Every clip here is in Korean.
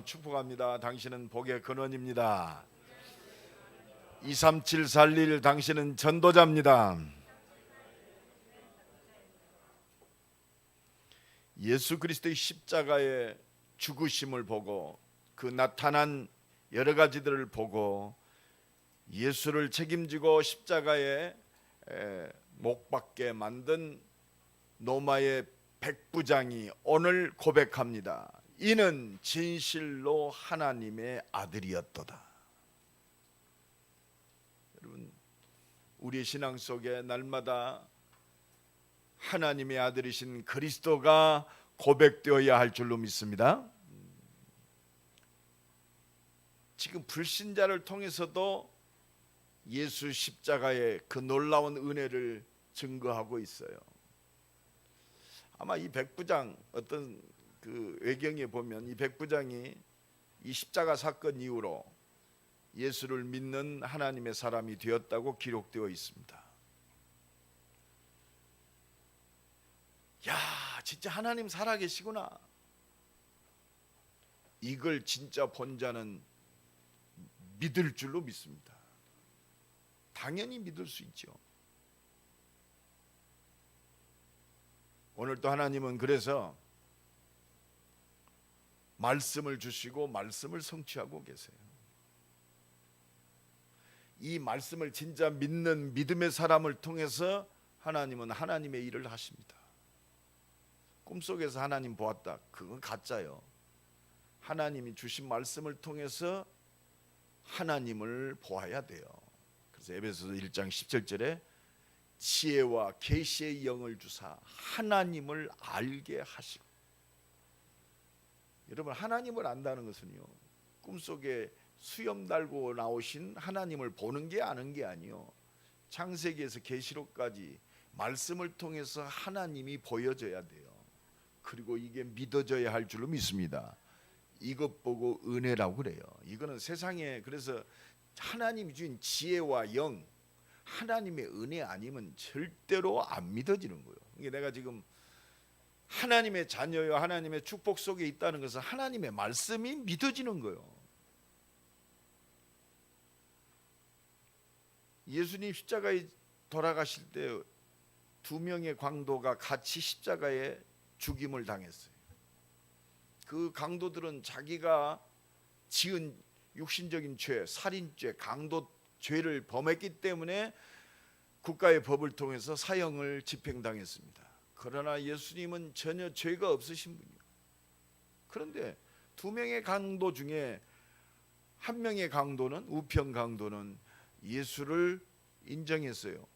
축복합니다. 당신은 복의 근원입니다. 23741 당신은 전도자입니다. 예수 그리스도의 십자가의 죽으심을 보고 그 나타난 여러 가지들을 보고 예수를 책임지고 십자가에 못 박게 만든 로마의 백부장이 오늘 고백합니다. 이는 진실로 하나님의 아들이었도다. 여러분, 우리의 신앙 속에 날마다 하나님의 아들이신 그리스도가 고백되어야 할 줄로 믿습니다. 지금 불신자를 통해서도 예수 십자가의 그 놀라운 은혜를 증거하고 있어요. 아마 이 백부장, 어떤 그 외경에 보면 이 백부장이 이 십자가 사건 이후로 예수를 믿는 하나님의 사람이 되었다고 기록되어 있습니다. 야, 진짜 하나님 살아계시구나. 이걸 진짜 본 자는 믿을 줄로 믿습니다. 당연히 믿을 수 있죠. 오늘 또 하나님은 그래서 말씀을 주시고 말씀을 성취하고 계세요. 이 말씀을 진짜 믿는 믿음의 사람을 통해서 하나님은 하나님의 일을 하십니다. 꿈속에서 하나님 보았다, 그건 가짜요. 하나님이 주신 말씀을 통해서 하나님을 보아야 돼요. 그래서 에베소서 1장 17절에 지혜와 계시의 영을 주사 하나님을 알게 하시고. 여러분, 하나님을 안다는 것은요, 꿈속에 수염 달고 나오신 하나님을 보는 게 아는 게 아니요, 창세기에서 계시록까지 말씀을 통해서 하나님이 보여져야 돼요. 그리고 이게 믿어져야 할 줄로 믿습니다. 이것 보고 은혜라고 그래요. 이거는 세상에, 그래서 하나님이 주신 지혜와 영, 하나님의 은혜 아니면 절대로 안 믿어지는 거예요. 이게 내가 지금 하나님의 자녀요, 하나님의 축복 속에 있다는 것은 하나님의 말씀이 믿어지는 거예요. 예수님 십자가에 돌아가실 때 두 명의 강도가 같이 십자가에 죽임을 당했어요. 그 강도들은 자기가 지은 육신적인 죄, 살인죄, 강도 죄를 범했기 때문에 국가의 법을 통해서 사형을 집행당했습니다. 그러나 예수님은 전혀 죄가 없으신 분이에요. 그런데 두 명의 강도 중에 한 명의 강도는, 우편 강도는 예수를 인정했어요.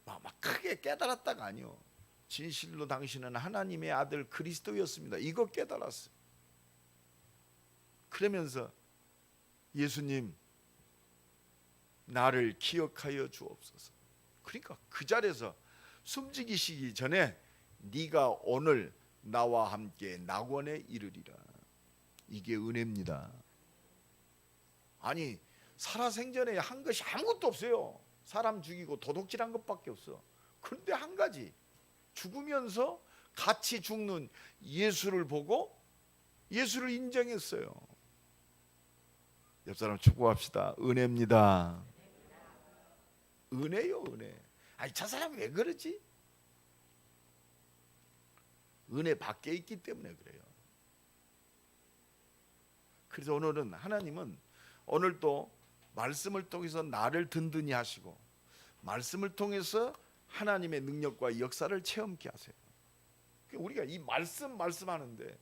막 크게 깨달았다가 아니요, 진실로 당신은 하나님의 아들 그리스도였습니다, 이거 깨달았어요. 그러면서 예수님, 나를 기억하여 주옵소서. 그러니까 그 자리에서 숨지기시기 전에 네가 오늘 나와 함께 낙원에 이르리라. 이게 은혜입니다. 아니, 살아생전에 한 것이 아무것도 없어요. 사람 죽이고 도둑질한 것밖에 없어. 그런데 한 가지, 죽으면서 같이 죽는 예수를 보고 예수를 인정했어요. 옆 사람 축복합시다. 은혜입니다. 은혜요, 은혜. 아니, 저 사람이 왜 그러지? 은혜 밖에 있기 때문에 그래요. 그래서 오늘은 하나님은 오늘 또 말씀을 통해서 나를 든든히 하시고 말씀을 통해서 하나님의 능력과 역사를 체험케 하세요. 우리가 이 말씀하는데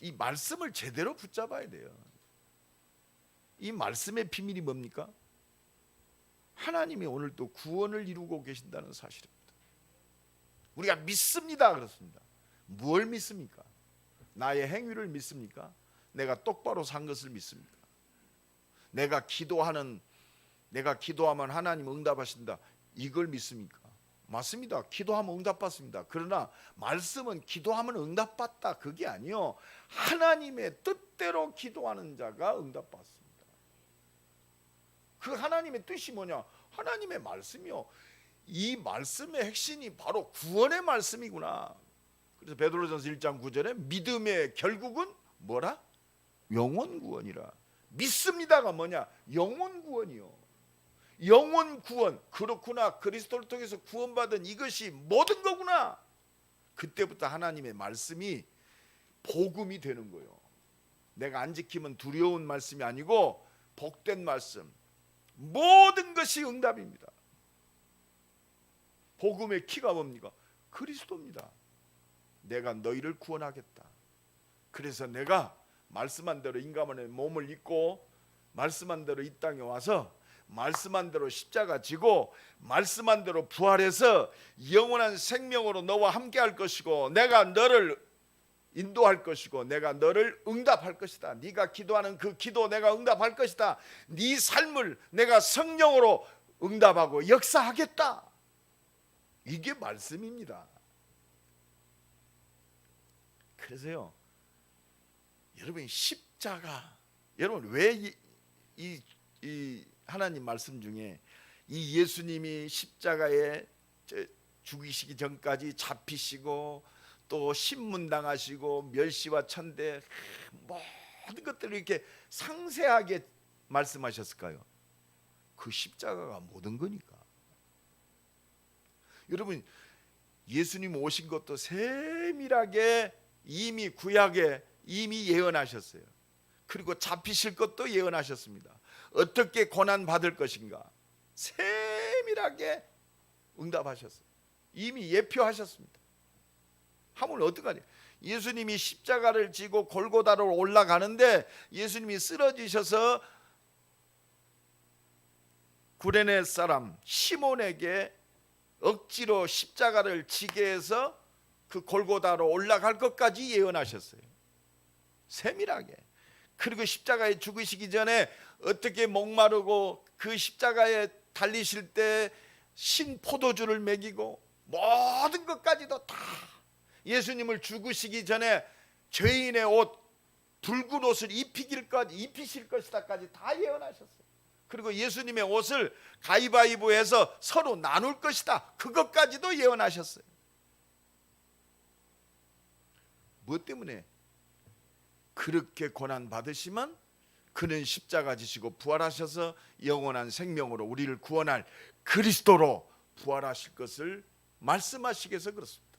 이 말씀을 제대로 붙잡아야 돼요. 이 말씀의 비밀이 뭡니까? 하나님이 오늘 또 구원을 이루고 계신다는 사실입니다. 우리가 믿습니다 그렇습니다. 무엇을 믿습니까? 나의 행위를 믿습니까? 내가 똑바로 산 것을 믿습니까? 내가 기도하면 하나님 응답하신다, 이걸 믿습니까? 맞습니다. 기도하면 응답받습니다. 그러나 말씀은 기도하면 응답받다, 그게 아니요, 하나님의 뜻대로 기도하는 자가 응답받습니다. 그 하나님의 뜻이 뭐냐? 하나님의 말씀이요. 이 말씀의 핵심이 바로 구원의 말씀이구나. 그래서 베드로전서 1장 9절에 믿음의 결국은 뭐라? 영혼 구원이라. 믿습니다가 뭐냐? 영혼 구원이요. 영혼 구원. 그렇구나. 그리스도를 통해서 구원받은 이것이 모든 거구나. 그때부터 하나님의 말씀이 복음이 되는 거예요. 내가 안 지키면 두려운 말씀이 아니고 복된 말씀. 모든 것이 응답입니다. 복음의 키가 뭡니까? 그리스도입니다. 내가 너희를 구원하겠다. 그래서 내가 말씀한 대로 인간의 몸을 입고 말씀한 대로 이 땅에 와서 말씀한 대로 십자가 지고 말씀한 대로 부활해서 영원한 생명으로 너와 함께 할 것이고 내가 너를 인도할 것이고 내가 너를 응답할 것이다. 네가 기도하는 그 기도 내가 응답할 것이다. 네 삶을 내가 성령으로 응답하고 역사하겠다. 이게 말씀입니다. 그래서요, 여러분 십자가, 여러분 왜 이 하나님 말씀 중에 이 예수님이 십자가에 죽이시기 전까지 잡히시고 또 신문당하시고 멸시와 천대 모든 것들을 이렇게 상세하게 말씀하셨을까요? 그 십자가가 모든 거니까. 여러분 예수님 오신 것도 세밀하게 이미 구약에 이미 예언하셨어요. 그리고 잡히실 것도 예언하셨습니다. 어떻게 고난 받을 것인가 세밀하게 응답하셨어요. 이미 예표하셨습니다. 하물 어떡하냐? 예수님이 십자가를 지고 골고다로 올라가는데 예수님이 쓰러지셔서 구레네 사람 시몬에게 억지로 십자가를 지게 해서 그 골고다로 올라갈 것까지 예언하셨어요. 세밀하게. 그리고 십자가에 죽으시기 전에 어떻게 목마르고 그 십자가에 달리실 때 신포도주를 먹이고 모든 것까지도 다 예수님을 죽으시기 전에 죄인의 옷 붉은 옷을 입히실 것이다까지 다 예언하셨어요. 그리고 예수님의 옷을 가위바위보해서 서로 나눌 것이다. 그것까지도 예언하셨어요. 무엇 때문에? 그렇게 고난 받으시면 그는 십자가 지시고 부활하셔서 영원한 생명으로 우리를 구원할 그리스도로 부활하실 것을 말씀하시기 위해서 그렇습니다.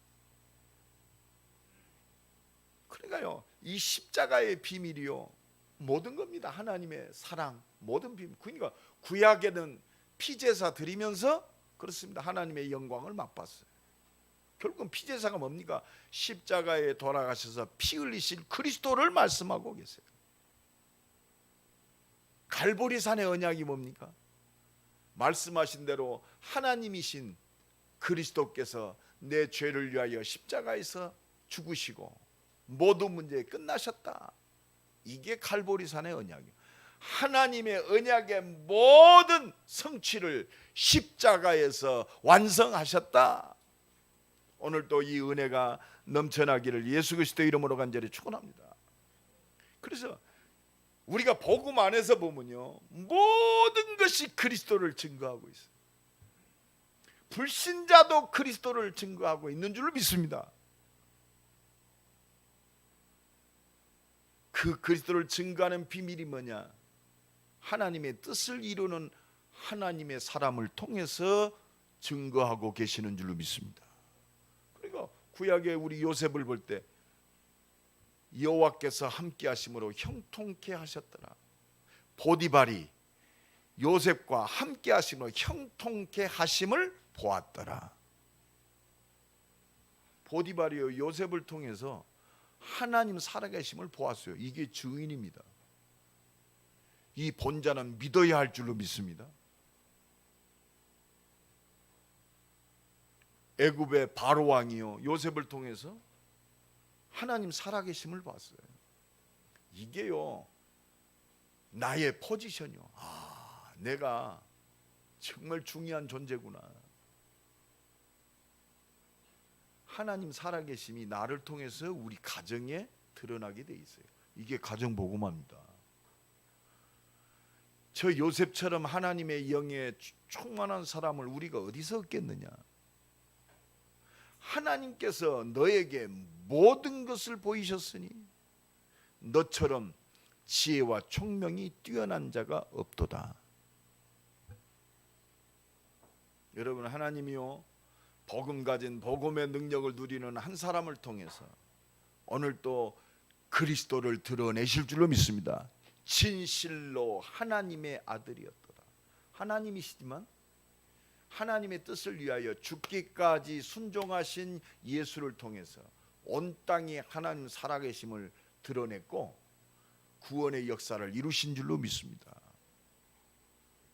그러니까요, 이 십자가의 비밀이요 모든 겁니다. 하나님의 사랑, 모든 비밀. 그러니까 구약에는 피제사 드리면서 그렇습니다. 하나님의 영광을 맛봤어요. 결국은 피제사가 뭡니까? 십자가에 돌아가셔서 피 흘리실 그리스도를 말씀하고 계세요. 갈보리산의 언약이 뭡니까? 말씀하신 대로 하나님이신 그리스도께서 내 죄를 위하여 십자가에서 죽으시고 모든 문제 끝나셨다. 이게 갈보리산의 언약이에요. 하나님의 언약의 모든 성취를 십자가에서 완성하셨다. 오늘도 이 은혜가 넘쳐나기를 예수 그리스도 이름으로 간절히 축원합니다. 그래서 우리가 복음 안에서 보면요 모든 것이 그리스도를 증거하고 있어요. 불신자도 그리스도를 증거하고 있는 줄 믿습니다. 그 그리스도를 증거하는 비밀이 뭐냐? 하나님의 뜻을 이루는 하나님의 사람을 통해서 증거하고 계시는 줄로 믿습니다. 그러니까 구약의 우리 요셉을 볼 때 여호와께서 함께 하심으로 형통케 하셨더라. 보디발이 요셉과 함께 하심으로 형통케 하심을 보았더라. 보디발이 요셉을 통해서 하나님 살아계심을 보았어요. 이게 증인입니다. 이 본자는 믿어야 할 줄로 믿습니다. 애굽의 바로 왕이요 요셉을 통해서 하나님 살아계심을 봤어요. 이게요 나의 포지션이요. 내가 정말 중요한 존재구나. 하나님 살아계심이 나를 통해서 우리 가정에 드러나게 돼 있어요. 이게 가정복음화입니다. 저 요셉처럼 하나님의 영에 충만한 사람을 우리가 어디서 얻겠느냐? 하나님께서 너에게 모든 것을 보이셨으니 너처럼 지혜와 총명이 뛰어난 자가 없도다. 여러분, 하나님이요 복음 가진 복음의 능력을 누리는 한 사람을 통해서 오늘 또 그리스도를 드러내실 줄로 믿습니다. 진실로 하나님의 아들이었도다. 하나님이시지만 하나님의 뜻을 위하여 죽기까지 순종하신 예수를 통해서 온 땅에 하나님 살아계심을 드러냈고 구원의 역사를 이루신 줄로 믿습니다.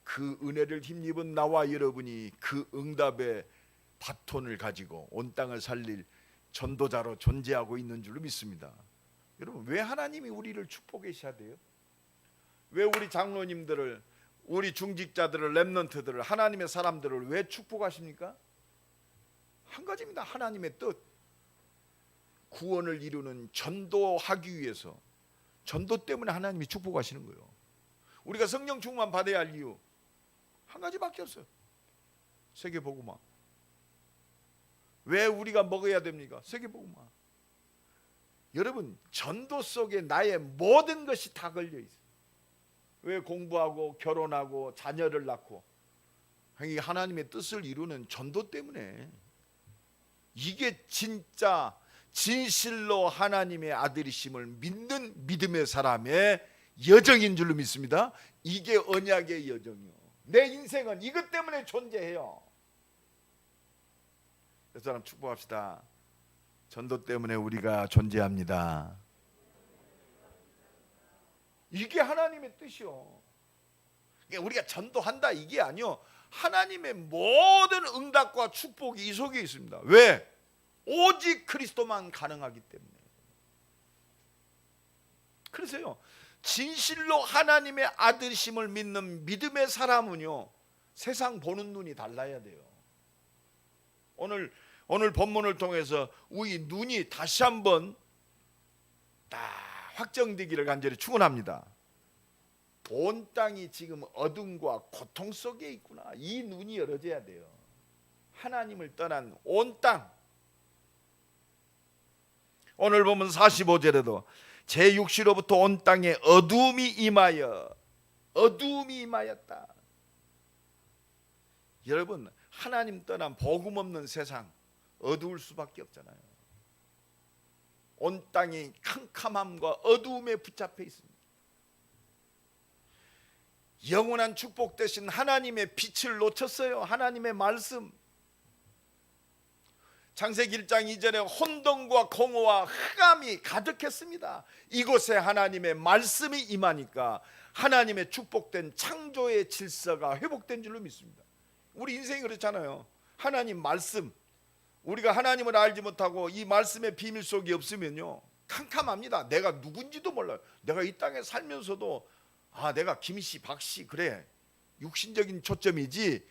그 은혜를 힘입은 나와 여러분이 그 응답의 바톤을 가지고 온 땅을 살릴 전도자로 존재하고 있는 줄로 믿습니다. 여러분, 왜 하나님이 우리를 축복하셔야 돼요? 왜 우리 장로님들을, 우리 중직자들을, 렘넌트들을, 하나님의 사람들을 왜 축복하십니까? 한 가지입니다. 하나님의 뜻. 구원을 이루는 전도하기 위해서, 전도 때문에 하나님이 축복하시는 거예요. 우리가 성령 충만 받아야 할 이유 한 가지밖에 없어요. 세계복음화. 왜 우리가 먹어야 됩니까? 세계복음화. 여러분, 전도 속에 나의 모든 것이 다 걸려 있어요. 왜 공부하고 결혼하고 자녀를 낳고, 하나님의 뜻을 이루는 전도 때문에. 이게 진짜 진실로 하나님의 아들이심을 믿는 믿음의 사람의 여정인 줄로 믿습니다. 이게 언약의 여정이요. 내 인생은 이것 때문에 존재해요. 그 사람 축복합시다. 전도 때문에 우리가 존재합니다. 이게 하나님의 뜻이요. 우리가 전도한다 이게 아니요. 하나님의 모든 응답과 축복이 이 속에 있습니다. 왜? 오직 그리스도만 가능하기 때문에. 그래서요, 진실로 하나님의 아들심을 믿는 믿음의 사람은요, 세상 보는 눈이 달라야 돼요. 오늘 본문을 통해서 우리 눈이 다시 한번 다 확정되기를 간절히 축원합니다. 온 땅이 지금 어둠과 고통 속에 있구나. 이 눈이 열어져야 돼요. 하나님을 떠난 온 땅. 오늘 보면 45절에도 제 육시로부터 온 땅에 어둠이 임하였다. 여러분, 하나님 떠난 복음 없는 세상 어두울 수밖에 없잖아요. 온 땅이 캄캄함과 어두움에 붙잡혀 있습니다. 영원한 축복 대신 하나님의 빛을 놓쳤어요. 하나님의 말씀. 창세기 1장 2절에 혼돈과 공허와 흑암이 가득했습니다. 이곳에 하나님의 말씀이 임하니까 하나님의 축복된 창조의 질서가 회복된 줄로 믿습니다. 우리 인생이 그렇잖아요. 하나님 말씀, 우리가 하나님을 알지 못하고 이 말씀의 비밀 속에 없으면요, 캄캄합니다. 내가 누군지도 몰라요. 내가 이 땅에 살면서도 내가 김씨, 박씨, 그래, 육신적인 초점이지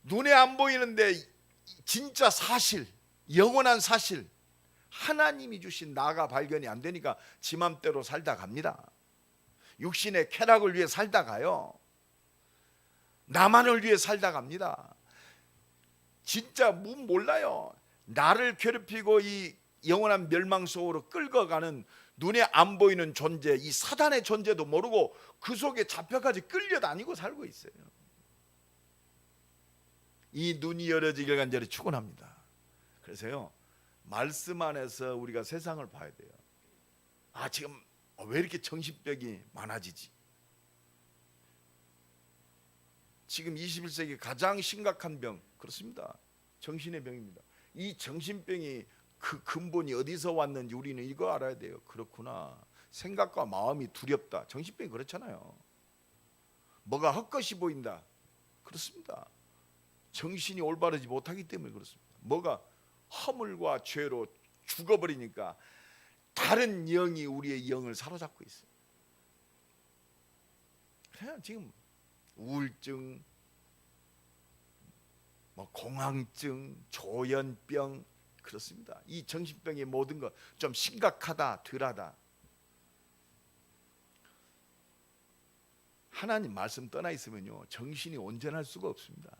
눈에 안 보이는데 진짜 사실, 영원한 사실, 하나님이 주신 나가 발견이 안 되니까 지 맘대로 살다 갑니다. 육신의 쾌락을 위해 살다 가요. 나만을 위해 살다 갑니다. 진짜 몰라요. 나를 괴롭히고 이 영원한 멸망 속으로 끌고 가는 눈에 안 보이는 존재, 이 사단의 존재도 모르고 그 속에 잡혀까지 끌려다니고 살고 있어요. 이 눈이 열어지길 간절히 축원합니다. 그래서요, 말씀 안에서 우리가 세상을 봐야 돼요. 지금 왜 이렇게 정신병이 많아지지? 지금 21세기 가장 심각한 병, 그렇습니다. 정신의 병입니다. 이 정신병이 그 근본이 어디서 왔는지 우리는 이거 알아야 돼요. 그렇구나. 생각과 마음이 두렵다. 정신병이 그렇잖아요. 뭐가 헛것이 보인다. 그렇습니다. 정신이 올바르지 못하기 때문에 그렇습니다. 뭐가 허물과 죄로 죽어버리니까 다른 영이 우리의 영을 사로잡고 있어요. 그냥 지금 우울증, 공황증, 조현병, 그렇습니다. 이 정신병의 모든 것 좀 심각하다, 덜하다. 하나님 말씀 떠나 있으면요, 정신이 온전할 수가 없습니다.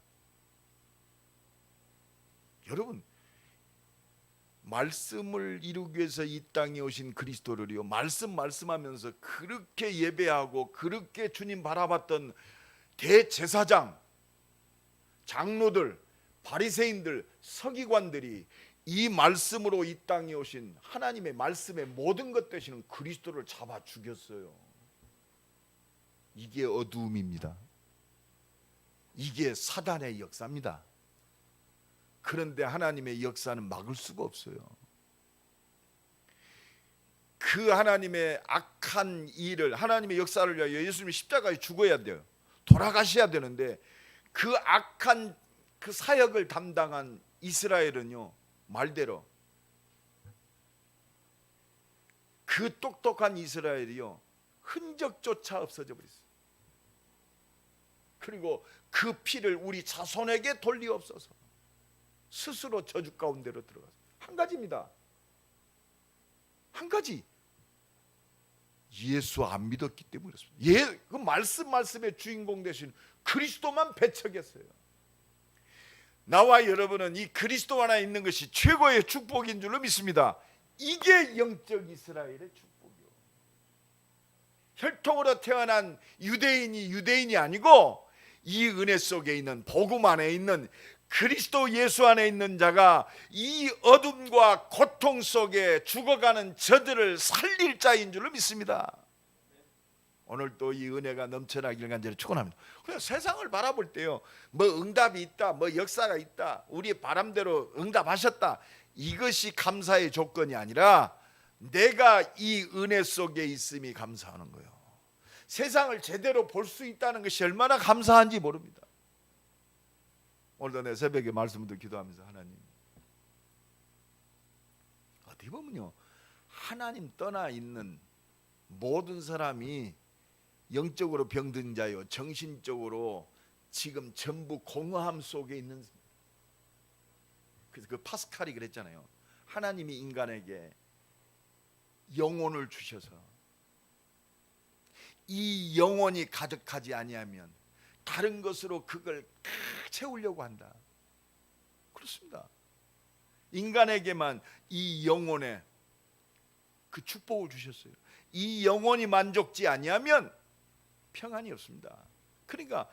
여러분, 말씀을 이루기 위해서 이 땅에 오신 그리스도를요, 말씀하면서 그렇게 예배하고 그렇게 주님 바라봤던 대제사장, 장로들, 바리새인들, 서기관들이 이 말씀으로 이 땅에 오신 하나님의 말씀의 모든 것 되시는 그리스도를 잡아 죽였어요. 이게 어두움입니다. 이게 사단의 역사입니다. 그런데 하나님의 역사는 막을 수가 없어요. 그 하나님의 악한 일을, 하나님의 역사를 위하여 예수님이 십자가에 죽어야 돼요. 돌아가셔야 되는데 그 악한 그 사역을 담당한 이스라엘은요, 말대로 그 똑똑한 이스라엘이요, 흔적조차 없어져 버렸어요. 그리고 그 피를 우리 자손에게 돌리옵소서. 스스로 저주 가운데로 들어가서 한 가지입니다. 한 가지, 예수 안 믿었기 때문에 그렇습니다. 그 말씀의 주인공 되신 그리스도만 배척했어요. 나와 여러분은 이 그리스도 하나 있는 것이 최고의 축복인 줄로 믿습니다. 이게 영적 이스라엘의 축복이요. 혈통으로 태어난 유대인이 아니고 이 은혜 속에 있는, 복음 안에 있는 그리스도 예수 안에 있는 자가 이 어둠과 고통 속에 죽어가는 저들을 살릴 자인 줄로 믿습니다. 오늘도 이 은혜가 넘쳐나기를 간절히 축원합니다. 그냥 세상을 바라볼 때요, 뭐 응답이 있다, 뭐 역사가 있다, 우리 바람대로 응답하셨다, 이것이 감사의 조건이 아니라 내가 이 은혜 속에 있음이 감사하는 거예요. 세상을 제대로 볼 수 있다는 것이 얼마나 감사한지 모릅니다. 오늘도 내 새벽에 말씀을 기도하면서, 하나님, 어떻게 보면요, 하나님 떠나 있는 모든 사람이 영적으로 병든 자요, 정신적으로 지금 전부 공허함 속에 있는. 그래서 그 파스칼이 그랬잖아요. 하나님이 인간에게 영혼을 주셔서 이 영혼이 가득하지 아니하면 다른 것으로 그걸 채우려고 한다. 그렇습니다. 인간에게만 이 영혼의 그 축복을 주셨어요. 이 영혼이 만족지 아니하면 평안이 없습니다. 그러니까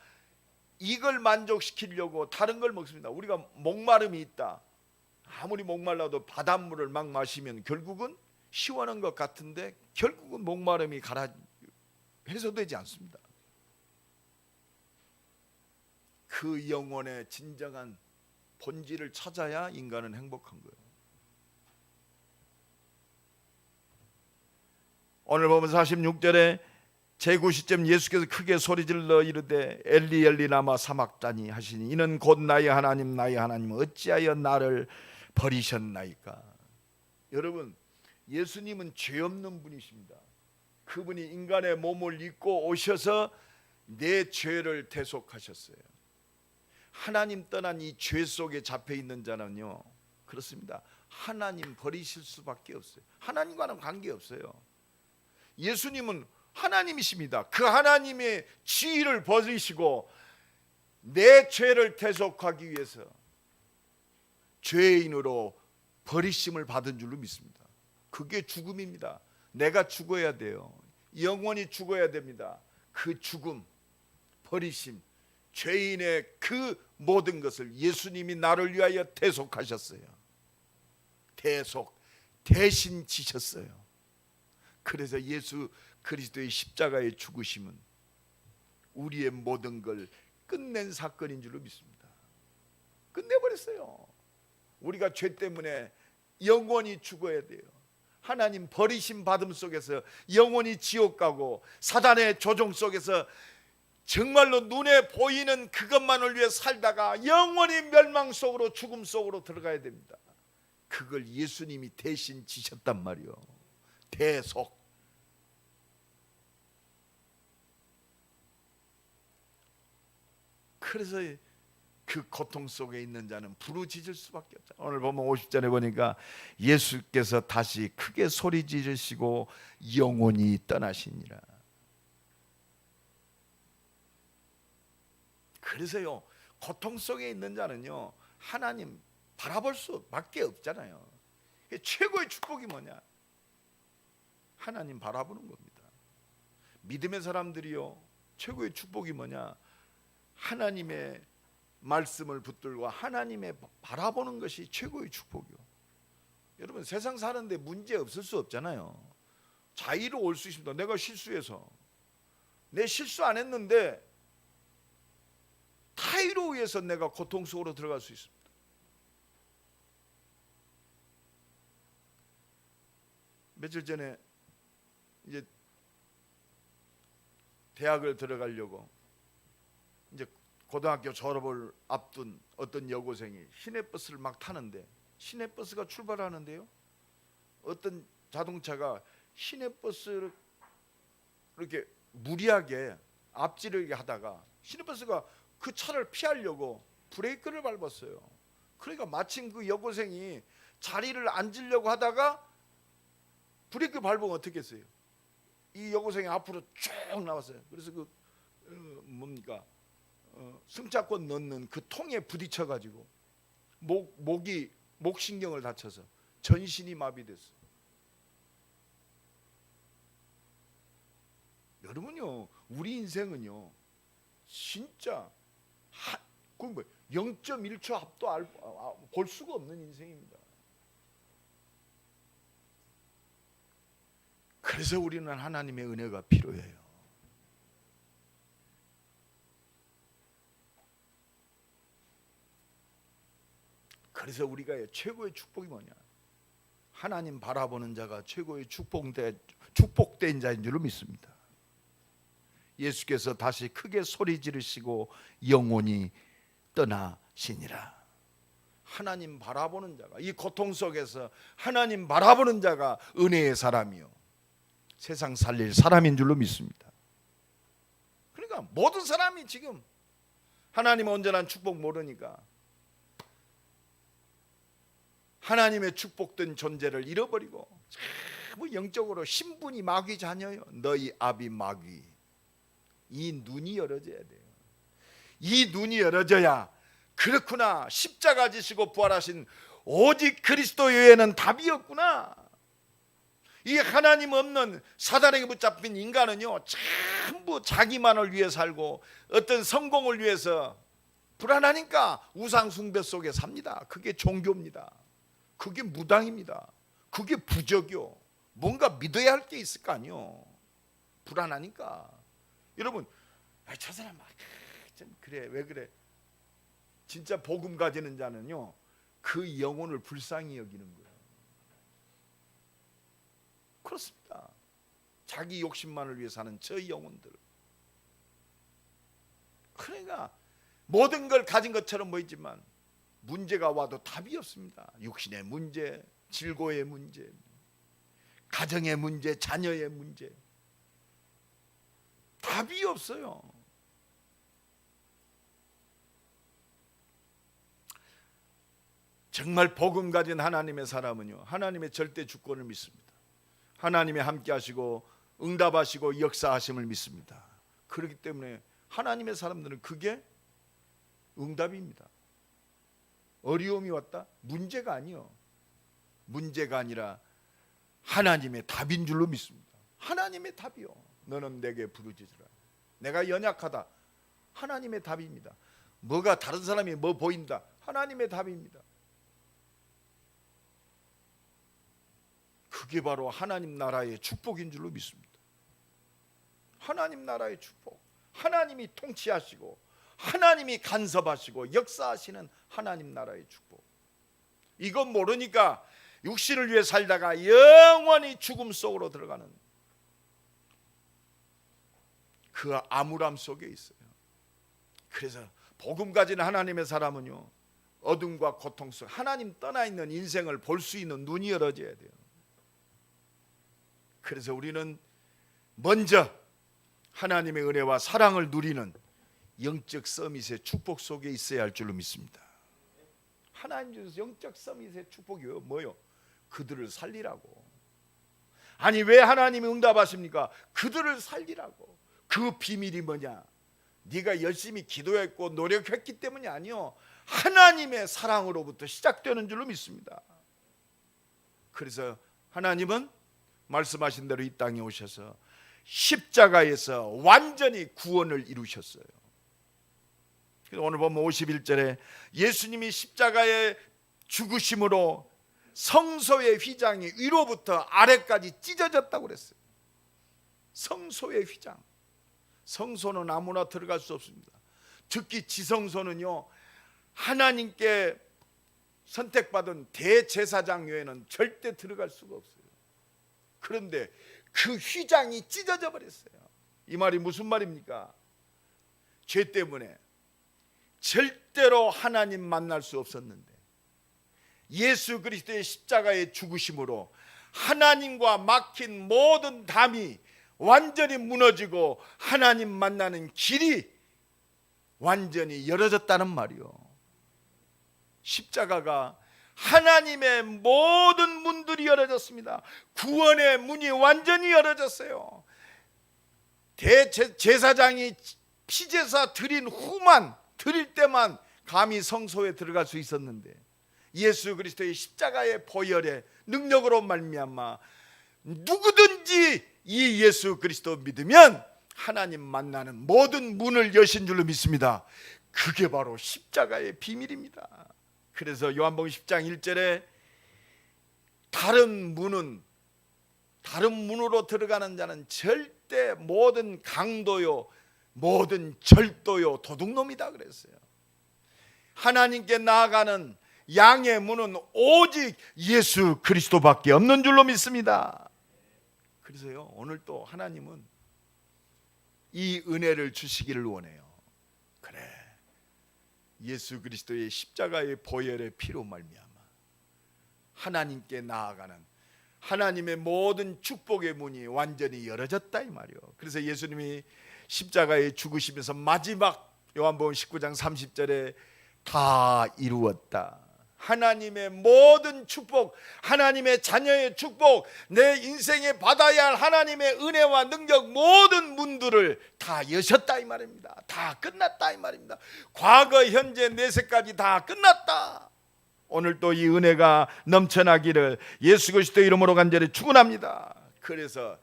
이걸 만족시키려고 다른 걸 먹습니다. 우리가 목마름이 있다, 아무리 목말라도 바닷물을 막 마시면 결국은 시원한 것 같은데 결국은 목마름이 해소되지 않습니다. 그 영혼의 진정한 본질을 찾아야 인간은 행복한 거예요. 오늘 보면 46절에 제9시쯤 예수께서 크게 소리질러 이르되 엘리 엘리 라마 사막다니 하시니 이는 곧 나의 하나님 어찌하여 나를 버리셨나이까. 여러분, 예수님은 죄 없는 분이십니다. 그분이 인간의 몸을 입고 오셔서 내 죄를 대속하셨어요. 하나님 떠난 이 죄 속에 잡혀 있는 자는요, 그렇습니다. 하나님 버리실 수밖에 없어요. 하나님과는 관계없어요. 예수님은 하나님이십니다. 그 하나님의 지위를 버리시고 내 죄를 대속하기 위해서 죄인으로 버리심을 받은 줄로 믿습니다. 그게 죽음입니다. 내가 죽어야 돼요. 영원히 죽어야 됩니다. 그 죽음, 버리심, 죄인의 그 모든 것을 예수님이 나를 위하여 대속하셨어요. 대신 지셨어요. 그래서 예수 그리스도의 십자가의 죽으심은 우리의 모든 걸 끝낸 사건인 줄로 믿습니다. 끝내버렸어요. 우리가 죄 때문에 영원히 죽어야 돼요. 하나님 버리심 받음 속에서 영원히 지옥 가고 사단의 조종 속에서 정말로 눈에 보이는 그것만을 위해 살다가 영원히 멸망 속으로, 죽음 속으로 들어가야 됩니다. 그걸 예수님이 대신 지셨단 말이요. 대속. 그래서 그 고통 속에 있는 자는 부르짖을 수밖에 없죠. 오늘 보면 50절에 보니까 예수께서 다시 크게 소리 지르시고 영원히 떠나시니라. 그래서요, 고통 속에 있는 자는요, 하나님 바라볼 수밖에 없잖아요. 최고의 축복이 뭐냐? 하나님 바라보는 겁니다. 믿음의 사람들이요, 최고의 축복이 뭐냐? 하나님의 말씀을 붙들고 하나님의 바라보는 것이 최고의 축복이요. 여러분, 세상 사는데 문제 없을 수 없잖아요. 자의로 올 수 있습니다. 내가 실수해서, 내 실수 안 했는데 타의로 의해서 내가 고통 속으로 들어갈 수 있습니다. 며칠 전에 이제 대학을 들어가려고 이제 고등학교 졸업을 앞둔 어떤 여고생이 시내버스를 막 타는데, 시내버스가 출발하는데요, 어떤 자동차가 시내버스를 이렇게 무리하게 앞지르게 하다가 시내버스가 그 차를 피하려고 브레이크를 밟았어요. 그러니까 마침 그 여고생이 자리를 앉으려고 하다가 브레이크 밟으면 어떻게 했어요? 이 여고생이 앞으로 쭉 나왔어요. 그래서 그 뭡니까, 승차권 넣는 그 통에 부딪혀 가지고 목신경을 다쳐서 전신이 마비됐어요. 여러분요, 우리 인생은요 진짜 0.1초 앞도 볼 수가 없는 인생입니다. 그래서 우리는 하나님의 은혜가 필요해요. 그래서 우리가 최고의 축복이 뭐냐? 하나님 바라보는 자가 최고의 축복된 자인 줄로 믿습니다. 예수께서 다시 크게 소리 지르시고 영원히 떠나시니라. 하나님 바라보는 자가, 이 고통 속에서 하나님 바라보는 자가 은혜의 사람이요, 세상 살릴 사람인 줄로 믿습니다. 그러니까 모든 사람이 지금 하나님의 온전한 축복 모르니까 하나님의 축복된 존재를 잃어버리고 뭐 영적으로 신분이 마귀 자녀요, 너희 아비 마귀. 이 눈이 열어져야 돼요. 이 눈이 열어져야, 그렇구나, 십자가 지시고 부활하신 오직 그리스도 외에는 답이 없구나. 이 하나님 없는 사단에게 붙잡힌 인간은요, 전부 자기만을 위해 살고 어떤 성공을 위해서 불안하니까 우상 숭배 속에 삽니다. 그게 종교입니다. 그게 무당입니다. 그게 부적이요. 뭔가 믿어야 할 게 있을 거 아니요. 불안하니까. 여러분, 저 사람 좀 그래, 왜 그래? 진짜 복음 가지는 자는요, 그 영혼을 불쌍히 여기는 거예요. 그렇습니다. 자기 욕심만을 위해 사는 저 영혼들. 그러니까 모든 걸 가진 것처럼 보이지만 문제가 와도 답이 없습니다. 육신의 문제, 질고의 문제, 가정의 문제, 자녀의 문제, 답이 없어요. 정말 복음 가진 하나님의 사람은요, 하나님의 절대 주권을 믿습니다. 하나님이 함께 하시고 응답하시고 역사하심을 믿습니다. 그렇기 때문에 하나님의 사람들은 그게 응답입니다. 어려움이 왔다? 문제가 아니요, 문제가 아니라 하나님의 답인 줄로 믿습니다. 하나님의 답이요. 너는 내게 부르짖으라. 내가 연약하다. 하나님의 답입니다. 뭐가 다른 사람이 뭐 보인다. 하나님의 답입니다. 그게 바로 하나님 나라의 축복인 줄로 믿습니다. 하나님 나라의 축복. 하나님이 통치하시고 하나님이 간섭하시고 역사하시는 하나님 나라의 축복. 이건 모르니까 육신을 위해 살다가 영원히 죽음 속으로 들어가는 그 암울함 속에 있어요. 그래서 복음 가진 하나님의 사람은요, 어둠과 고통 속 하나님 떠나 있는 인생을 볼 수 있는 눈이 열어져야 돼요. 그래서 우리는 먼저 하나님의 은혜와 사랑을 누리는 영적 서밋의 축복 속에 있어야 할 줄로 믿습니다. 하나님 주셔서 영적 서밋의 축복이 뭐요? 그들을 살리라고. 아니, 왜 하나님이 응답하십니까? 그들을 살리라고. 그 비밀이 뭐냐? 네가 열심히 기도했고 노력했기 때문이 아니요, 하나님의 사랑으로부터 시작되는 줄로 믿습니다. 그래서 하나님은 말씀하신 대로 이 땅에 오셔서 십자가에서 완전히 구원을 이루셨어요. 오늘 보면 51절에 예수님이 십자가에 죽으심으로 성소의 휘장이 위로부터 아래까지 찢어졌다고 그랬어요. 성소의 휘장. 성소는 아무나 들어갈 수 없습니다. 특히 지성소는요, 하나님께 선택받은 대제사장 외에는 절대 들어갈 수가 없어요. 그런데 그 휘장이 찢어져 버렸어요. 이 말이 무슨 말입니까? 죄 때문에 절대로 하나님 만날 수 없었는데 예수 그리스도의 십자가의 죽으심으로 하나님과 막힌 모든 담이 완전히 무너지고 하나님 만나는 길이 완전히 열어졌다는 말이요. 십자가가 하나님의 모든 문들이 열어졌습니다. 구원의 문이 완전히 열어졌어요. 대제사장이 피제사 드린 후만, 드릴 때만 감히 성소에 들어갈 수 있었는데 예수 그리스도의 십자가의 보혈의 능력으로 말미암아 누구든지 이 예수 그리스도 믿으면 하나님 만나는 모든 문을 여신 줄로 믿습니다. 그게 바로 십자가의 비밀입니다. 그래서 요한복음 10장 1절에 다른 문으로 들어가는 자는 절대 모든 강도요, 모든 절도요, 도둑놈이다 그랬어요. 하나님께 나아가는 양의 문은 오직 예수 그리스도밖에 없는 줄로 믿습니다. 그래서요, 오늘 또 하나님은 이 은혜를 주시기를 원해요. 그래, 예수 그리스도의 십자가의 보혈의 피로 말미암아 하나님께 나아가는 하나님의 모든 축복의 문이 완전히 열어졌다 이 말이요. 그래서 예수님이 십자가에 죽으시면서 마지막 요한복음 19장 30절에 다 이루었다. 하나님의 모든 축복, 하나님의 자녀의 축복, 내 인생에 받아야 할 하나님의 은혜와 능력 모든 문들을 다 여셨다 이 말입니다. 다 끝났다 이 말입니다. 과거, 현재, 내세까지 다 끝났다. 오늘 또 이 은혜가 넘쳐나기를 예수 그리스도 이름으로 간절히 축원합니다. 그래서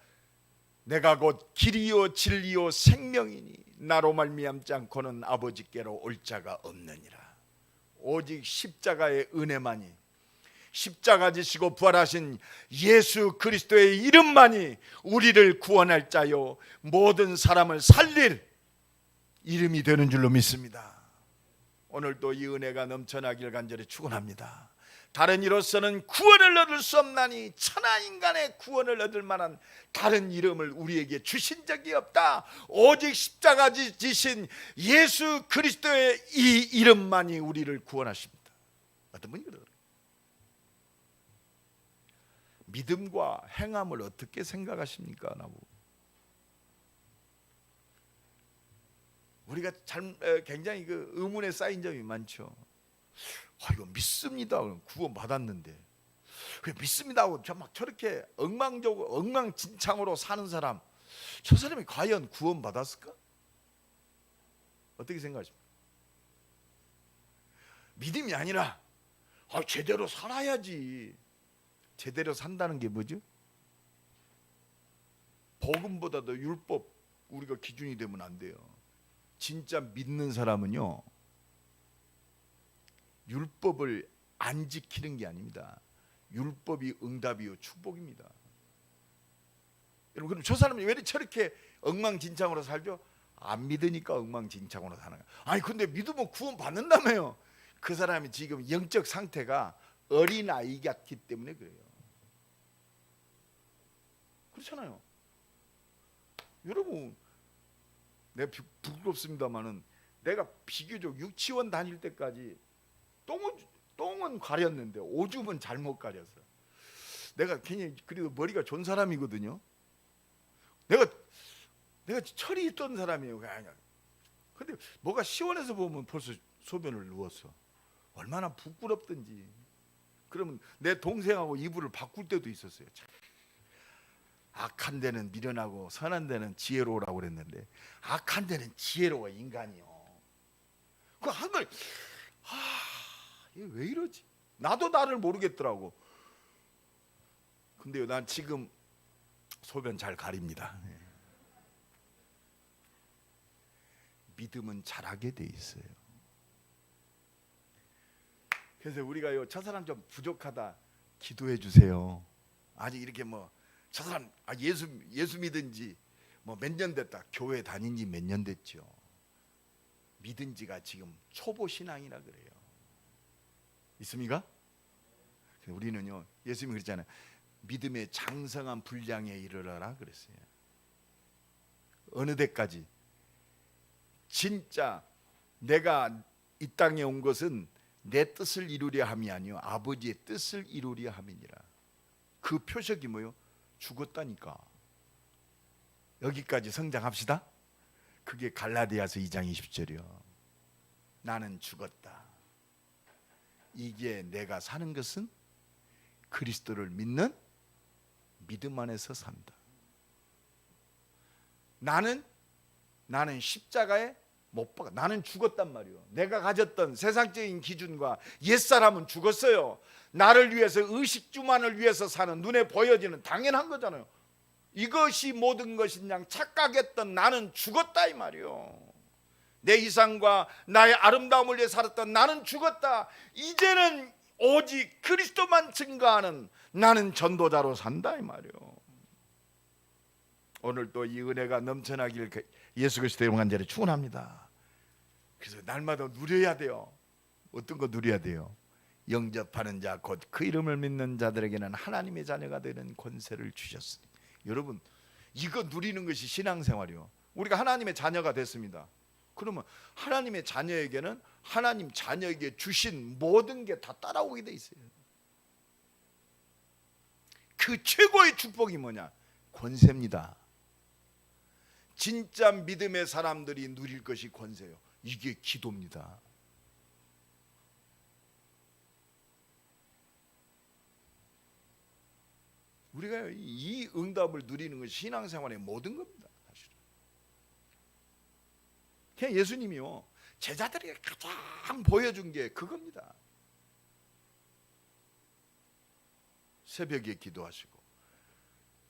내가 곧 길이요 진리요 생명이니 나로 말미암지 않고는 아버지께로 올 자가 없느니라. 오직 십자가의 은혜만이, 십자가 지시고 부활하신 예수 그리스도의 이름만이 우리를 구원할 자요 모든 사람을 살릴 이름이 되는 줄로 믿습니다. 오늘도 이 은혜가 넘쳐나길 간절히 축원합니다. 다른 이로서는 구원을 얻을 수 없나니 천하 인간의 구원을 얻을 만한 다른 이름을 우리에게 주신 적이 없다. 오직 십자가 지신 예수 그리스도의 이 이름만이 우리를 구원하십니다. 어떤 분이 그러더라고요. 믿음과 행함을 어떻게 생각하십니까? 나보고. 우리가 굉장히 그 의문에 쌓인 점이 많죠. 이거 믿습니다. 구원 받았는데 왜 믿습니다 하고 막 저렇게 엉망진창으로 사는 사람, 저 사람이 과연 구원 받았을까? 어떻게 생각하십니까? 믿음이 아니라 제대로 살아야지. 제대로 산다는 게 뭐죠? 복음보다도 율법 우리가 기준이 되면 안 돼요. 진짜 믿는 사람은요, 율법을 안 지키는 게 아닙니다. 율법이 응답이요 축복입니다. 여러분, 그럼 저 사람이 왜 저렇게 엉망진창으로 살죠? 안 믿으니까 엉망진창으로 사는 거예요. 아니 근데 믿으면 구원 받는다며요. 그 사람이 지금 영적 상태가 어린아이 같기 때문에 그래요. 그렇잖아요. 여러분, 내가 부끄럽습니다만은 내가 비교적 유치원 다닐 때까지 똥은 가렸는데 오줌은 잘못 가렸어. 내가 괜히 그래도 머리가 좋은 사람이거든요. 내가 철이 있던 사람이에요. 근데 뭐가 시원해서 보면 벌써 소변을 누웠어. 얼마나 부끄럽든지. 그러면 내 동생하고 이불을 바꿀 때도 있었어요. 참. 악한 데는 미련하고 선한 데는 지혜로우라고 그랬는데 악한 데는 지혜로워 인간이요. 그 한걸 이게 왜 이러지? 나도 나를 모르겠더라고. 근데요, 난 지금 소변 잘 가립니다. 믿음은 잘하게 돼 있어요. 그래서 우리가요, 저 사람 좀 부족하다 기도해 주세요. 아직 이렇게 뭐 저 사람 예수 믿은 지 뭐 몇 년 됐다, 교회 다닌 지 몇 년 됐죠. 믿은 지가 지금 초보 신앙이라 그래요. 있습니까? 우리는요, 예수님이 그랬잖아요. 믿음의 장성한 분량에 이르러라 그랬어요. 어느 데까지? 진짜 내가 이 땅에 온 것은 내 뜻을 이루려 함이 아니요 아버지의 뜻을 이루려 함이니라. 그 표적이 뭐요? 죽었다니까. 여기까지 성장합시다. 그게 갈라디아서 2장 20절이요. 나는 죽었다. 이게 내가 사는 것은 그리스도를 믿는 믿음 안에서 산다. 나는 십자가에 못 박아. 나는 죽었단 말이요. 내가 가졌던 세상적인 기준과 옛사람은 죽었어요. 나를 위해서, 의식주만을 위해서 사는, 눈에 보여지는 당연한 거잖아요. 이것이 모든 것인 양 착각했던 나는 죽었다 이 말이요. 내 이상과 나의 아름다움을 위해 살았던 나는 죽었다. 이제는 오직 그리스도만 증거하는 나는 전도자로 산다 이 말이요. 오늘 또 이 은혜가 넘쳐나길 예수 그리스도의 간절히 축원합니다. 그래서 날마다 누려야 돼요. 어떤 거 누려야 돼요? 영접하는 자 곧 그 이름을 믿는 자들에게는 하나님의 자녀가 되는 권세를 주셨으니. 여러분, 이거 누리는 것이 신앙생활이요. 우리가 하나님의 자녀가 됐습니다. 그러면 하나님의 자녀에게는 하나님 자녀에게 주신 모든 게 다 따라오게 돼 있어요. 그 최고의 축복이 뭐냐? 권세입니다. 진짜 믿음의 사람들이 누릴 것이 권세요. 이게 기도입니다. 우리가 이 응답을 누리는 것이 신앙생활의 모든 겁니다. 사실은. 그냥 예수님이요, 제자들에게 가장 보여준 게 그겁니다. 새벽에 기도하시고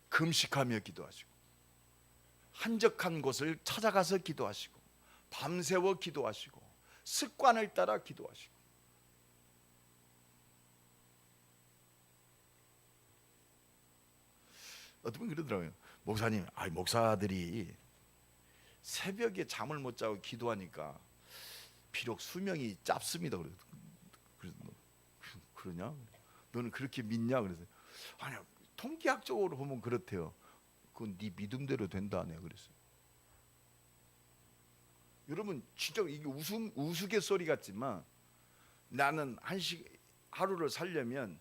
금식하며 기도하시고 한적한 곳을 찾아가서 기도하시고 밤새워 기도하시고 습관을 따라 기도하시고. 어떤 분 그러더라고요. 목사님, 목사들이 새벽에 잠을 못 자고 기도하니까 비록 수명이 짧습니다. 그래서 그러냐? 너는 그렇게 믿냐? 그래서 아니야, 통계학적으로 보면 그렇대요. 그건 네 믿음대로 된다네. 그랬어요. 여러분, 진짜 이게 우스갯소리 같지만 나는 하루를 살려면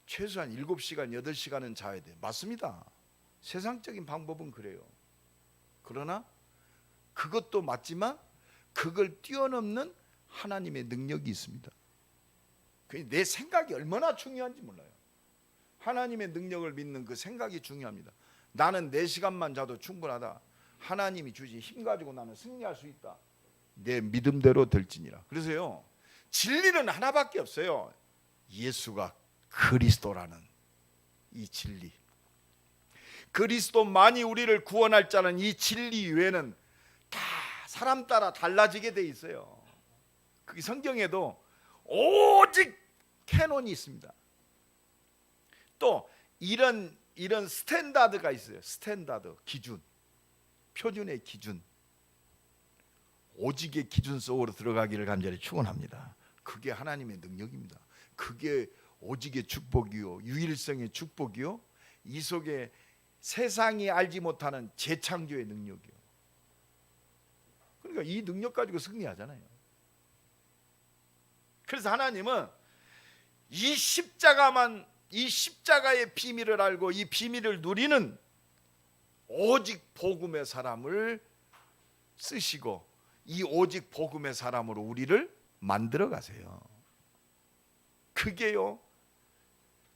최소한 7시간, 8시간은 자야 돼. 맞습니다. 세상적인 방법은 그래요. 그러나 그것도 맞지만 그걸 뛰어넘는 하나님의 능력이 있습니다. 내 생각이 얼마나 중요한지 몰라요. 하나님의 능력을 믿는 그 생각이 중요합니다. 나는 4시간만 자도 충분하다. 하나님이 주신 힘 가지고 나는 승리할 수 있다. 내 믿음대로 될지니라. 그래서요, 진리는 하나밖에 없어요. 예수가 그리스도라는 이 진리. 그리스도만이 우리를 구원할 자는 이 진리 외에는 다 사람 따라 달라지게 돼 있어요. 그 성경에도 오직 캐논이 있습니다. 또 이런 스탠다드가 있어요. 스탠다드, 기준, 표준의 기준. 오직의 기준 속으로 들어가기를 간절히 축원합니다. 그게 하나님의 능력입니다. 그게 오직의 축복이요, 유일성의 축복이요, 이 속에 세상이 알지 못하는 재창조의 능력이요. 그러니까 이 능력 가지고 승리하잖아요. 그래서 하나님은 이 십자가의 비밀을 알고 이 비밀을 누리는 오직 복음의 사람을 쓰시고 이 오직 복음의 사람으로 우리를 만들어 가세요. 그게요,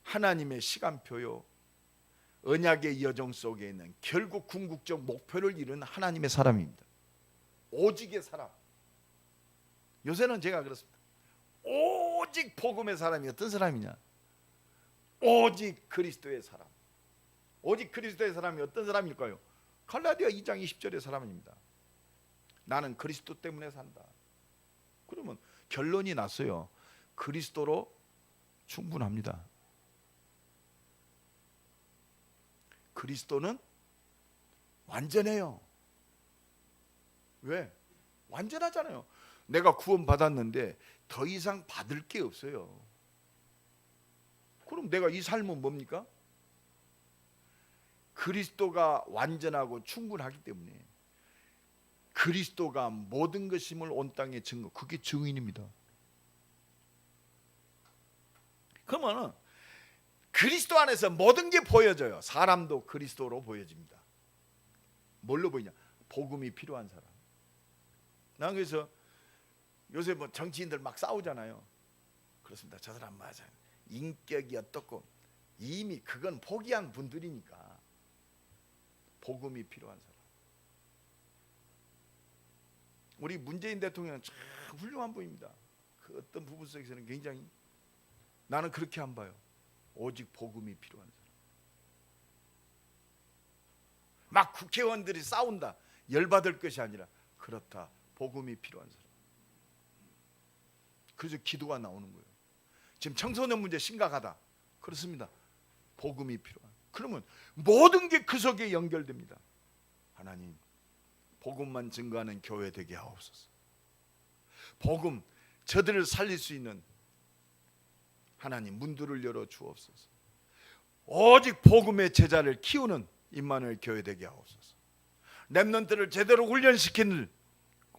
하나님의 시간표요, 언약의 여정 속에 있는 결국 궁극적 목표를 이룬 하나님의 사람입니다. 오직의 사람. 요새는 제가 그렇습니다. 오직 복음의 사람이 어떤 사람이냐? 오직 그리스도의 사람. 오직 그리스도의 사람이 어떤 사람일까요? 갈라디아 2장 20절의 사람입니다. 나는 그리스도 때문에 산다. 그러면 결론이 났어요. 그리스도로 충분합니다. 그리스도는 완전해요. 왜? 완전하잖아요. 내가 구원 받았는데 더 이상 받을 게 없어요. 그럼 내가 이 삶은 뭡니까? 그리스도가 완전하고 충분하기 때문에 그리스도가 모든 것임을 온 땅에 증거, 그게 증인입니다. 그러면 그리스도 안에서 모든 게 보여져요. 사람도 그리스도로 보여집니다. 뭘로 보이냐? 복음이 필요한 사람. 난 그래서 요새 뭐 정치인들 막 싸우잖아요. 그렇습니다. 저 사람 맞아요. 인격이 어떻고, 이미 그건 포기한 분들이니까 복음이 필요한 사람. 우리 문재인 대통령은 참 훌륭한 분입니다. 그 어떤 부분 속에서는 굉장히, 나는 그렇게 안 봐요. 오직 복음이 필요한 사람. 막 국회의원들이 싸운다, 열받을 것이 아니라, 그렇다, 복음이 필요한 사람. 그래서 기도가 나오는 거예요. 지금 청소년 문제 심각하다. 그렇습니다. 복음이 필요한. 그러면 모든 게 그 속에 연결됩니다. 하나님, 복음만 증거하는 교회 되게 하옵소서. 복음, 저들을 살릴 수 있는 하나님 문들을 열어 주옵소서. 오직 복음의 제자를 키우는 임마누엘 교회 되게 하옵소서. 렘넌트를 제대로 훈련시키는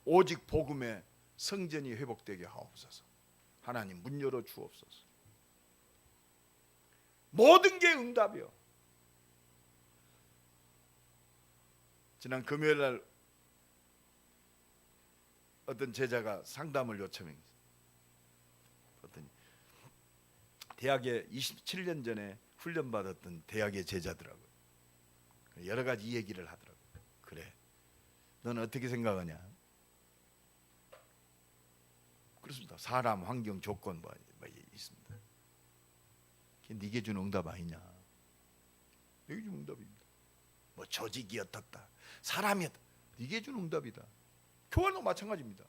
오직 복음의 성전이 회복되게 하옵소서. 하나님 문 열어 주옵소서. 모든 게 응답이요. 지난 금요일 날 어떤 제자가 상담을 요청했어요. 어떤 대학에 27년 전에 훈련받았던 대학의 제자더라고요. 여러 가지 얘기를 하더라고요. 그래, 너는 어떻게 생각하냐? 그렇습니다. 사람, 환경, 조건 뭐 있습니다. 네게 준 응답 아니냐? 네게 준 응답입니다. 뭐 조직이 어떻다, 사람이 어떻다, 네게 준 응답이다. 교회도 마찬가지입니다.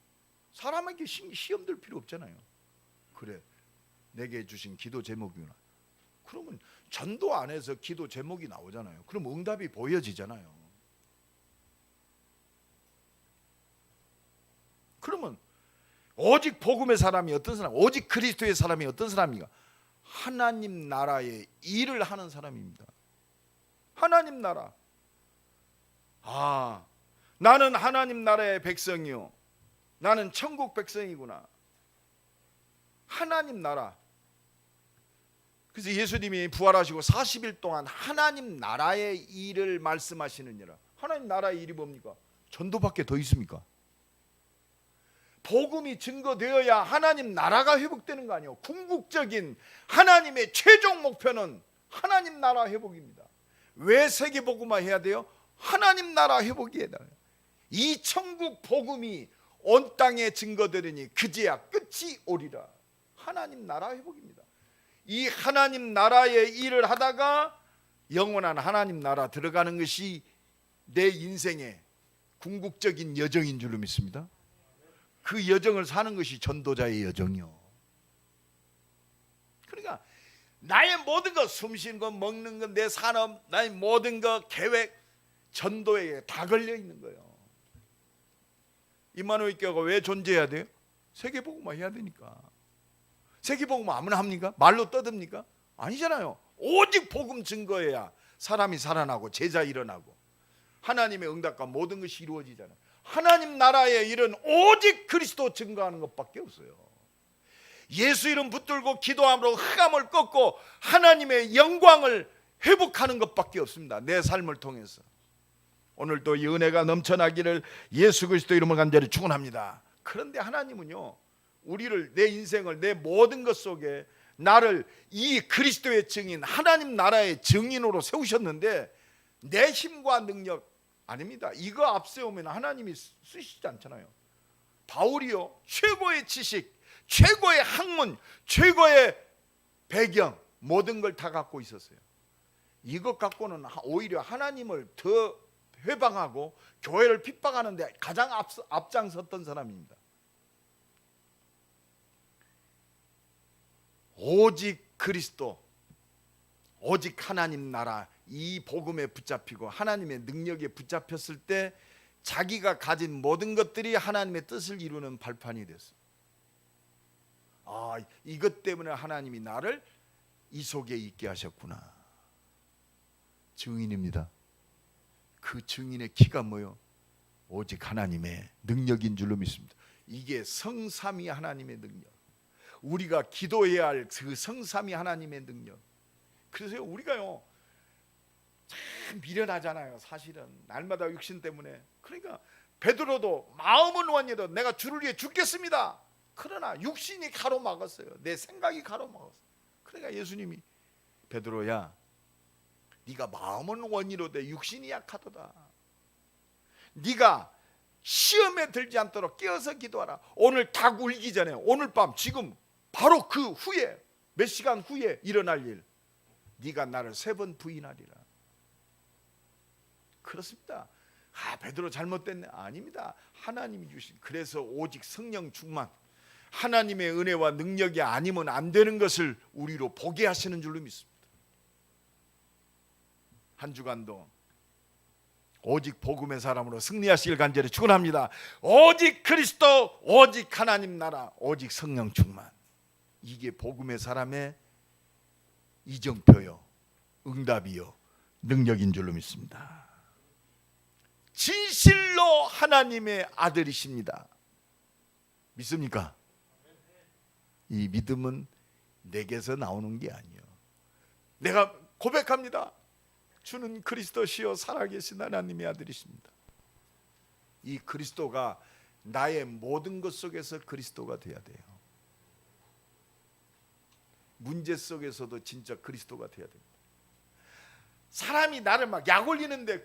사람에게 시험 들 필요 없잖아요. 그래, 내게 주신 기도 제목이구나. 그러면 전도 안에서 기도 제목이 나오잖아요. 그럼 응답이 보여지잖아요. 그러면 오직 복음의 사람이 어떤 사람, 오직 그리스도의 사람이 어떤 사람인가? 하나님 나라의 일을 하는 사람입니다. 하나님 나라. 아, 나는 하나님 나라의 백성이요, 나는 천국 백성이구나. 하나님 나라. 그래서 예수님이 부활하시고 40일 동안 하나님 나라의 일을 말씀하시느니라. 하나님 나라의 일이 뭡니까? 전도밖에 더 있습니까? 복음이 증거되어야 하나님 나라가 회복되는 거 아니에요. 궁극적인 하나님의 최종 목표는 하나님 나라 회복입니다. 왜 세계 복음화 해야 돼요? 하나님 나라 회복이에요. 이 천국 복음이 온 땅에 증거되리니 그제야 끝이 오리라. 하나님 나라 회복입니다. 이 하나님 나라의 일을 하다가 영원한 하나님 나라 들어가는 것이 내 인생의 궁극적인 여정인 줄로 믿습니다. 그 여정을 사는 것이 전도자의 여정이요. 그러니까 나의 모든 것, 숨쉬는 것, 먹는 것, 내 산업, 나의 모든 것, 계획, 전도에 다 걸려 있는 거예요. 임마누엘 교회가 왜 존재해야 돼요? 세계복음화 해야 되니까. 세계복음화 아무나 합니까? 말로 떠듭니까? 아니잖아요. 오직 복음 증거해야 사람이 살아나고 제자 일어나고 하나님의 응답과 모든 것이 이루어지잖아요. 하나님 나라의 일은 오직 그리스도 증거하는 것밖에 없어요. 예수 이름 붙들고 기도함으로 흑암을 꺾고 하나님의 영광을 회복하는 것밖에 없습니다. 내 삶을 통해서. 오늘도 이 은혜가 넘쳐나기를 예수 그리스도 이름으로 간절히 축원합니다. 그런데 하나님은요, 우리를, 내 인생을, 내 모든 것 속에 나를 이 그리스도의 증인, 하나님 나라의 증인으로 세우셨는데 내 힘과 능력 아닙니다. 이거 앞세우면 하나님이 쓰시지 않잖아요. 바울이요, 최고의 지식, 최고의 학문, 최고의 배경, 모든 걸 다 갖고 있었어요. 이것 갖고는 오히려 하나님을 더 회방하고 교회를 핍박하는 데 가장 앞장섰던 사람입니다. 오직 그리스도, 오직 하나님 나라, 이 복음에 붙잡히고 하나님의 능력에 붙잡혔을 때 자기가 가진 모든 것들이 하나님의 뜻을 이루는 발판이 됐어요. 이것 때문에 하나님이 나를 이 속에 있게 하셨구나. 증인입니다. 그 증인의 키가 뭐요? 오직 하나님의 능력인 줄로 믿습니다. 이게 성삼위 하나님의 능력, 우리가 기도해야 할 그 성삼위 하나님의 능력. 그래서 우리가요 참 미련하잖아요. 사실은 날마다 육신 때문에. 그러니까 베드로도 마음은 원이도 내가 주를 위해 죽겠습니다. 그러나 육신이 가로막았어요. 내 생각이 가로막았어요. 그러니까 예수님이 베드로야, 네가 마음은 원이로되 육신이 약하도다. 네가 시험에 들지 않도록 깨어서 기도하라. 오늘 닭 울기 전에, 오늘 밤 지금 바로 그 후에, 몇 시간 후에 일어날 일, 네가 나를 3번 부인하리라. 그렇습니다. 베드로 잘못됐네. 아닙니다. 하나님이 주신, 그래서 오직 성령 충만, 하나님의 은혜와 능력이 아니면 안 되는 것을 우리로 보게 하시는 줄로 믿습니다. 한 주간도 오직 복음의 사람으로 승리하시길 간절히 축원합니다. 오직 그리스도, 오직 하나님 나라, 오직 성령 충만. 이게 복음의 사람의 이정표요, 응답이요, 능력인 줄로 믿습니다. 진실로 하나님의 아들이십니다. 믿습니까? 이 믿음은 내게서 나오는 게 아니에요. 내가 고백합니다. 주는 그리스도시요 살아계신 하나님의 아들이십니다. 이 그리스도가 나의 모든 것 속에서 그리스도가 돼야 돼요. 문제 속에서도 진짜 그리스도가 돼야 됩니다. 사람이 나를 막 약 올리는데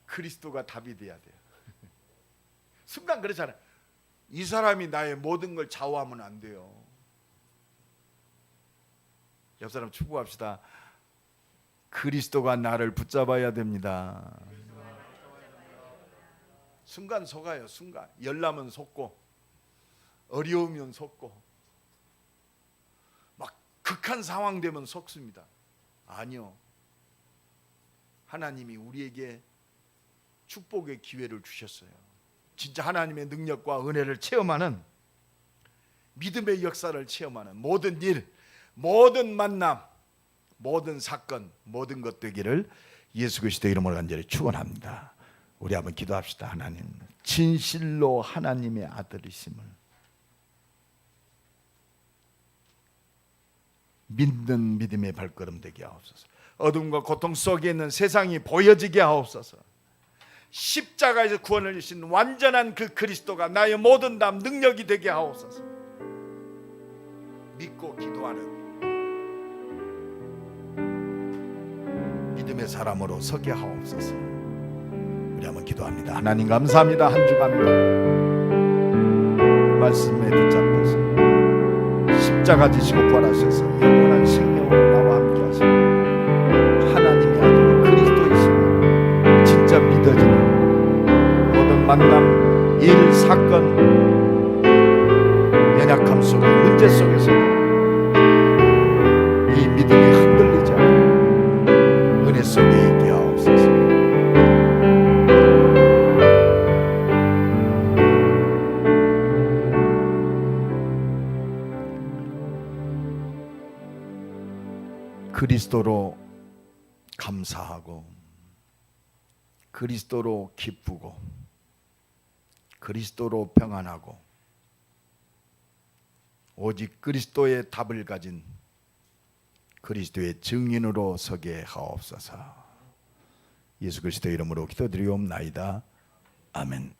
그리스도가 답이 돼야 돼요. 순간 그렇잖아요. 이 사람이 나의 모든 걸 좌우하면 안 돼요. 옆 사람 축복합시다. 그리스도가 나를 붙잡아야 됩니다. 순간 속아요. 순간 열나면 속고, 어려우면 속고, 막 극한 상황 되면 속습니다. 아니요, 하나님이 우리에게 축복의 기회를 주셨어요. 진짜 하나님의 능력과 은혜를 체험하는, 믿음의 역사를 체험하는 모든 일, 모든 만남, 모든 사건, 모든 것 되기를 예수 그리스도의 이름으로 간절히 축원합니다. 우리 한번 기도합시다. 하나님, 진실로 하나님의 아들이심을 믿는 믿음의 발걸음 되게 하옵소서. 어둠과 고통 속에 있는 세상이 보여지게 하옵소서. 십자가에서 구원을 주신 완전한 그 그리스도가 나의 모든 담 능력이 되게 하옵소서. 믿고 기도하는 믿음의 사람으로 서게 하옵소서. 우리 한번 기도합니다. 하나님 감사합니다. 한 주간도 말씀에 붙잡혀서 십자가 지시고 부활하셔서 영원한 생명으로 나와 함께 하시고 하나님의 아들 그리스도이심을 진짜 믿어지는 모든 만남, 일, 사건, 연약함 속에, 문제 속에서도 이 믿음이 흔들리지 않고 은혜 속에 있게 하옵소서. 그리스도로 감사하고, 그리스도로 기쁘고, 그리스도로 평안하고, 오직 그리스도의 답을 가진 그리스도의 증인으로 서게 하옵소서. 예수 그리스도의 이름으로 기도드리옵나이다. 아멘.